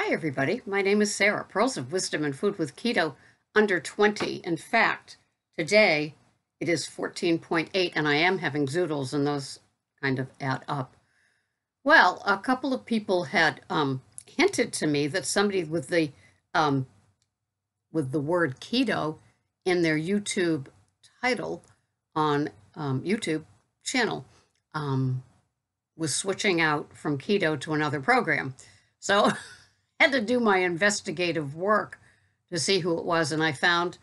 Hi, everybody. My name is Sarah, Pearls of Wisdom and Food with Keto under 20. In fact, today it is 14.8, and I am having zoodles, and those kind of add up. Well, a couple of people had hinted to me that somebody with the word keto in their YouTube title on YouTube channel was switching out from keto to another program. So had to do my investigative work to see who it was, and I found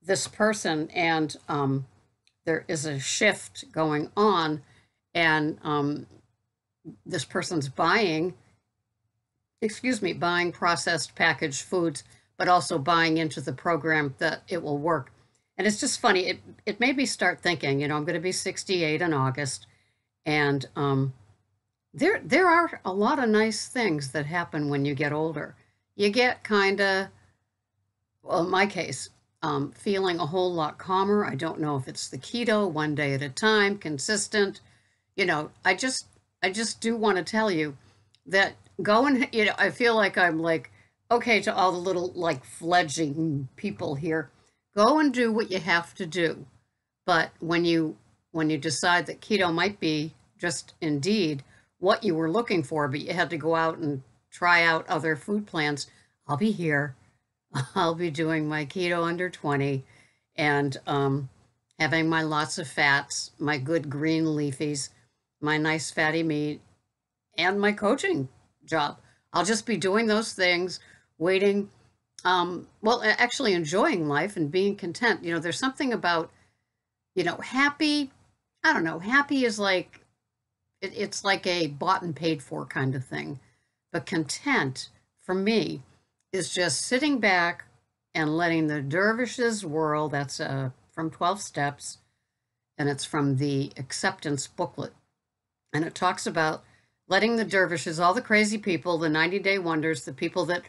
this person, and there is a shift going on, and this person's buying processed packaged foods, but also buying into the program that it will work. And it's just funny. It made me start thinking, I'm going to be 68 in August, and there are a lot of nice things that happen when you get older. You get kind of, well, in my case, feeling a whole lot calmer. I don't know if it's the keto, one day at a time, consistent. I just do want to tell you that I feel like I'm like, okay, to all the little like fledgling people here, go and do what you have to do. But when you decide that keto might be just indeed what you were looking for, but you had to go out and try out other food plans, I'll be here. I'll be doing my keto under 20 and having my lots of fats, my good green leafies, my nice fatty meat, and my coaching job. I'll just be doing those things, waiting, actually enjoying life and being content. There's something about, happy, I don't know, happy is like, it's like a bought and paid for kind of thing. But content, for me, is just sitting back and letting the dervishes whirl. That's from 12 Steps, and it's from the acceptance booklet. And it talks about letting the dervishes, all the crazy people, the 90-day wonders, the people that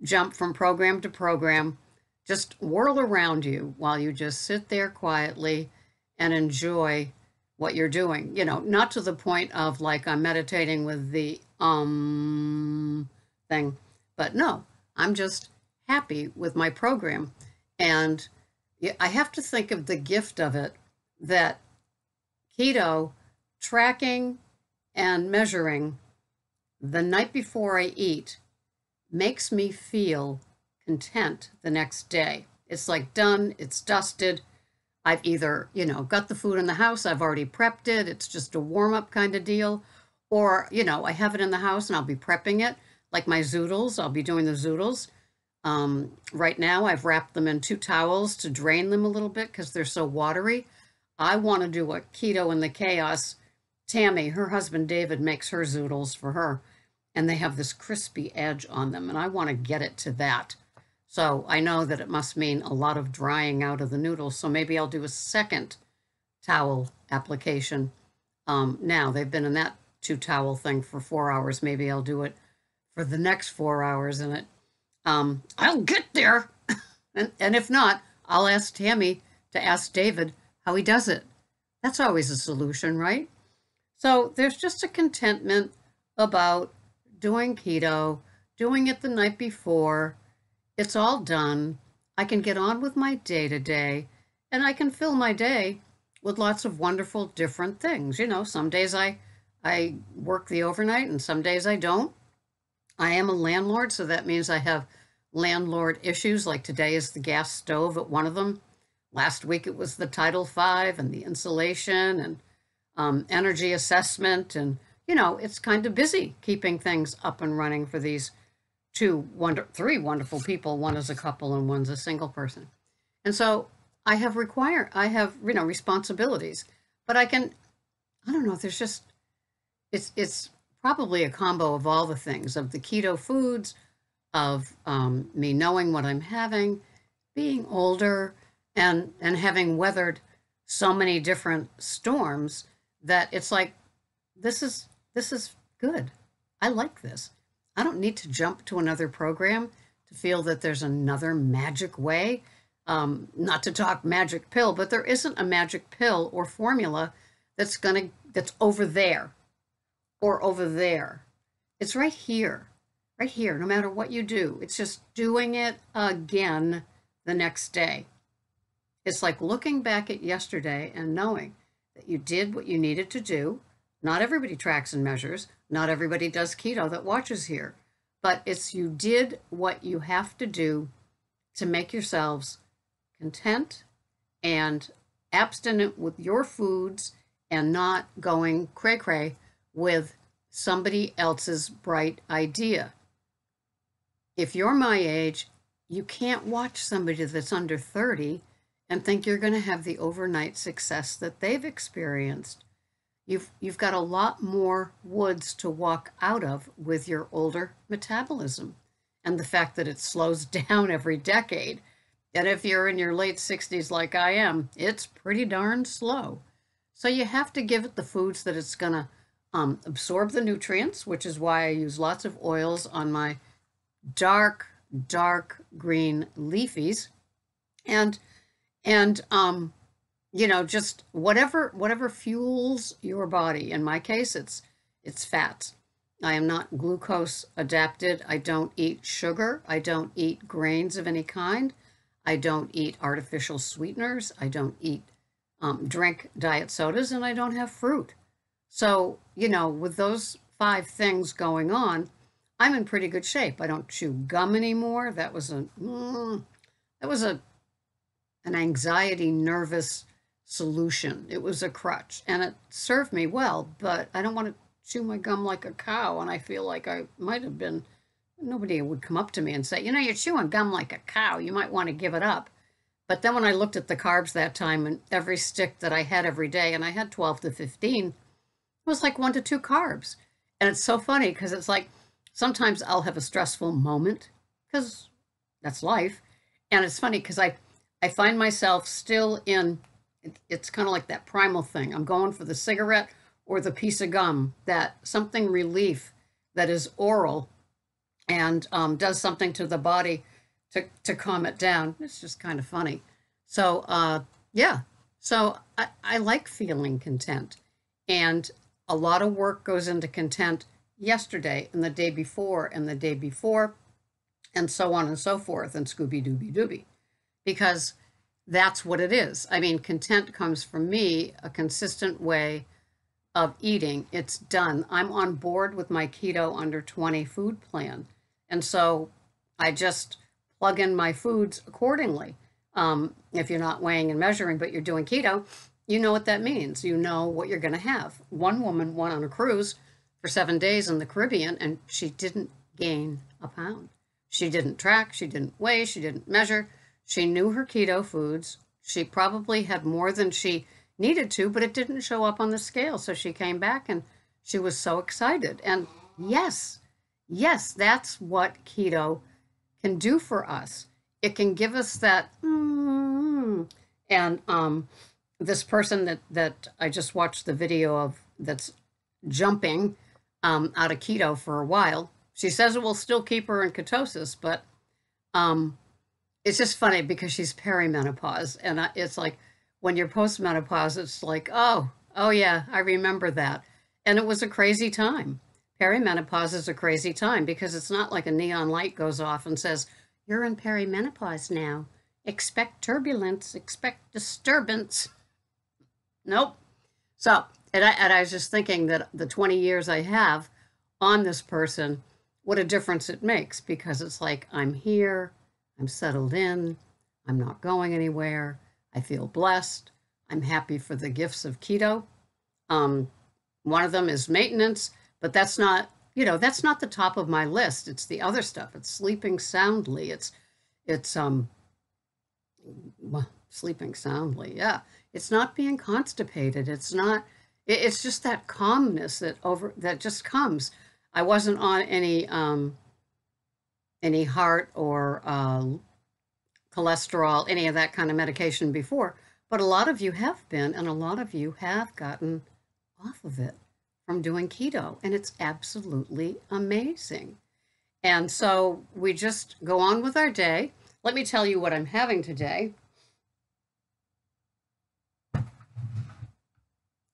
jump from program to program, just whirl around you while you just sit there quietly and enjoy what you're doing, not to the point of like I'm meditating with the thing, but no, I'm just happy with my program. And I have to think of the gift of it, that keto tracking and measuring the night before I eat makes me feel content the next day. It's like done, it's dusted. I've either, got the food in the house, I've already prepped it, it's just a warm-up kind of deal, or, I have it in the house and I'll be prepping it, like my zoodles, I'll be doing the zoodles. Right now, I've wrapped them in 2 towels to drain them a little bit because they're so watery. I want to do a keto in the chaos. Tammy, her husband David, makes her zoodles for her, and they have this crispy edge on them, and I want to get it to that. So I know that it must mean a lot of drying out of the noodles. So maybe I'll do a second towel application. Now they've been in that 2 towel thing for 4 hours. Maybe I'll do it for the next 4 hours in it. I'll get there. and if not, I'll ask Tammy to ask David how he does it. That's always a solution, right? So there's just a contentment about doing keto, doing it the night before. It's all done. I can get on with my day-to-day, and I can fill my day with lots of wonderful different things. Some days I work the overnight, and some days I don't. I am a landlord, so that means I have landlord issues, like today is the gas stove at one of them. Last week it was the Title V and the insulation and energy assessment, and, it's kind of busy keeping things up and running for these 3 wonderful people. One is a couple and one's a single person. And so I have responsibilities, but I don't know, there's just, it's probably a combo of all the things, of the keto foods, of me knowing what I'm having, being older, and having weathered so many different storms that it's like, this is good. I like this. I don't need to jump to another program to feel that there's another magic way. Not to talk magic pill, but there isn't a magic pill or formula that's over there or over there. It's right here. right here, no matter what you do. It's just doing it again the next day. It's like looking back at yesterday and knowing that you did what you needed to do. Not everybody tracks and measures. Not everybody does keto that watches here. But it's you did what you have to do to make yourselves content and abstinent with your foods and not going cray-cray with somebody else's bright idea. If you're my age, you can't watch somebody that's under 30 and think you're going to have the overnight success that they've experienced. You've got a lot more woods to walk out of with your older metabolism and the fact that it slows down every decade. And if you're in your late 60s like I am, it's pretty darn slow. So you have to give it the foods that it's going to absorb the nutrients, which is why I use lots of oils on my dark green leafies. And just whatever fuels your body. In my case, it's fats. I am not glucose adapted. I don't eat sugar. I don't eat grains of any kind. I don't eat artificial sweeteners. I don't eat drink diet sodas, and I don't have fruit. So, with those 5 things going on, I'm in pretty good shape. I don't chew gum anymore. That was an anxiety, nervous solution. It was a crutch, and it served me well, but I don't want to chew my gum like a cow, and I feel like I might have been, nobody would come up to me and say, you're chewing gum like a cow, you might want to give it up. But then when I looked at the carbs that time, and every stick that I had every day, and I had 12 to 15, it was like 1 to 2 carbs. And it's so funny because it's like, sometimes I'll have a stressful moment, because that's life. And it's funny because I find myself still in, it's kind of like that primal thing. I'm going for the cigarette or the piece of gum, that something relief that is oral and does something to the body to calm it down. It's just kind of funny. So, yeah. So I like feeling content. And a lot of work goes into content yesterday and the day before and the day before and so on and so forth and Scooby-Dooby-Dooby. Because that's what it is. I mean, content comes from me, a consistent way of eating. It's done. I'm on board with my keto under 20 food plan. And so I just plug in my foods accordingly. If you're not weighing and measuring, but you're doing keto, you know what that means. You know what you're going to have. One woman went on a cruise for 7 days in the Caribbean, and she didn't gain a pound. She didn't track, she didn't weigh, she didn't measure. She knew her keto foods. She probably had more than she needed to, but it didn't show up on the scale. So she came back and she was so excited. And yes, that's what keto can do for us. It can give us that, and this person that I just watched the video of that's jumping out of keto for a while, she says it will still keep her in ketosis, but it's just funny because she's perimenopause, and it's like when you're postmenopause, it's like, oh yeah, I remember that. And it was a crazy time. Perimenopause is a crazy time because it's not like a neon light goes off and says, you're in perimenopause now. Expect turbulence, expect disturbance. Nope. So, and I was just thinking that the 20 years I have on this person, what a difference it makes, because it's like, I'm here, I'm settled in, I'm not going anywhere, I feel blessed, I'm happy for the gifts of keto. One of them is maintenance, but that's not, that's not the top of my list. It's the other stuff. It's sleeping soundly. It's sleeping soundly. Yeah. It's not being constipated. It's just that calmness that just comes. I wasn't on any heart or cholesterol, any of that kind of medication before, but a lot of you have been, and a lot of you have gotten off of it from doing keto, and it's absolutely amazing. And so we just go on with our day. Let me tell you what I'm having today.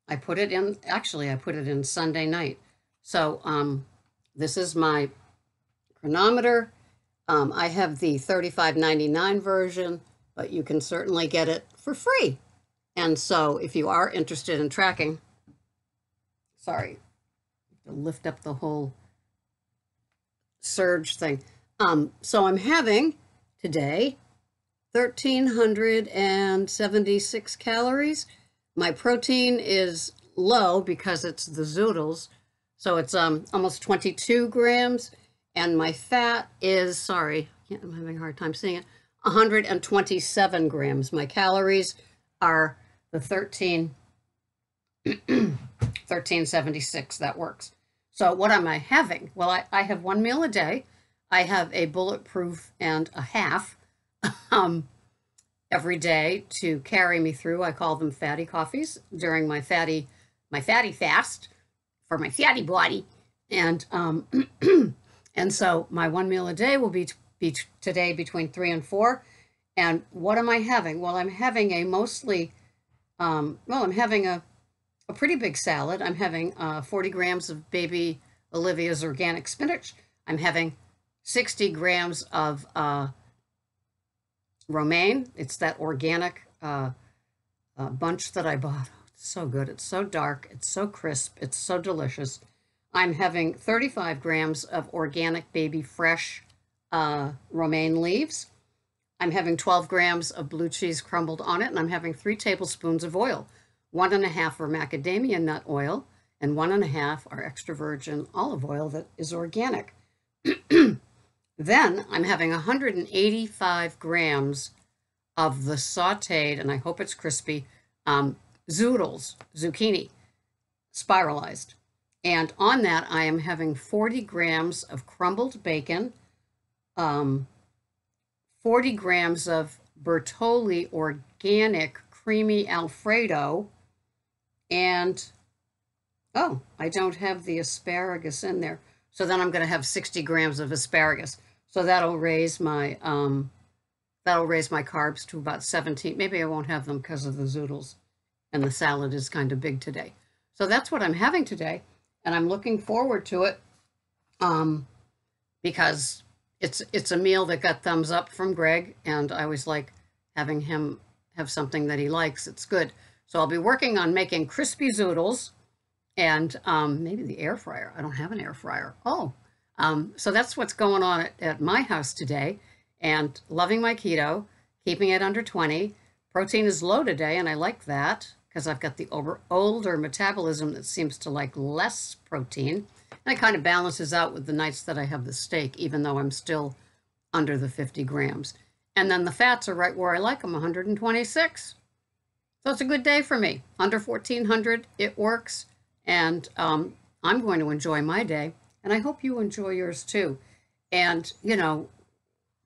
I put it in Sunday night. So this is my chronometer. I have the $35.99 version, but you can certainly get it for free. And so if you are interested in tracking, sorry, to lift up the whole surge thing. So I'm having today 1,376 calories. My protein is low because it's the zoodles. So it's almost 22 grams. And my fat is, sorry, I'm having a hard time seeing it, 127 grams. My calories are the 1376. That works. So what am I having? Well, I have one meal a day. I have a bulletproof and a half every day to carry me through. I call them fatty coffees during my fatty fast for my fatty body. And and so my one meal a day will be today between 3 and 4. And what am I having? Well, I'm having a mostly, I'm having a pretty big salad. I'm having 40 grams of baby Olivia's organic spinach. I'm having 60 grams of romaine. It's that organic bunch that I bought. Oh, it's so good. It's so dark. It's so crisp. It's so delicious. I'm having 35 grams of organic baby fresh romaine leaves. I'm having 12 grams of blue cheese crumbled on it, and I'm having 3 tablespoons of oil. 1.5 are macadamia nut oil, and 1.5 are extra virgin olive oil that is organic. Then I'm having 185 grams of the sauteed, and I hope it's crispy, zoodles, zucchini, spiralized. And on that, I am having 40 grams of crumbled bacon, 40 grams of Bertolli organic creamy Alfredo, and, oh, I don't have the asparagus in there. So then I'm going to have 60 grams of asparagus. So that'll raise my carbs to about 17. Maybe I won't have them because of the zoodles, and the salad is kind of big today. So that's what I'm having today, and I'm looking forward to it because it's a meal that got thumbs up from Greg, and I always like having him have something that he likes. It's good. So I'll be working on making crispy zoodles and maybe the air fryer. I don't have an air fryer. Oh, so that's what's going on at my house today, and loving my keto, keeping it under 20. Protein is low today, and I like that because I've got the older metabolism that seems to like less protein. And it kind of balances out with the nights that I have the steak, even though I'm still under the 50 grams. And then the fats are right where I like them, 126. So it's a good day for me. Under 1,400, it works. And I'm going to enjoy my day. And I hope you enjoy yours too. And,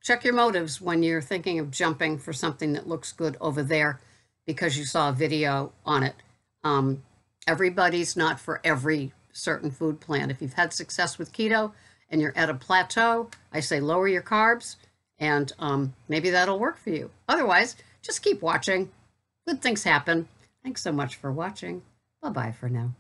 check your motives when you're thinking of jumping for something that looks good over there because you saw a video on it. Everybody's not for every certain food plan. If you've had success with keto and you're at a plateau, I say lower your carbs, and maybe that'll work for you. Otherwise, just keep watching. Good things happen. Thanks so much for watching. Bye-bye for now.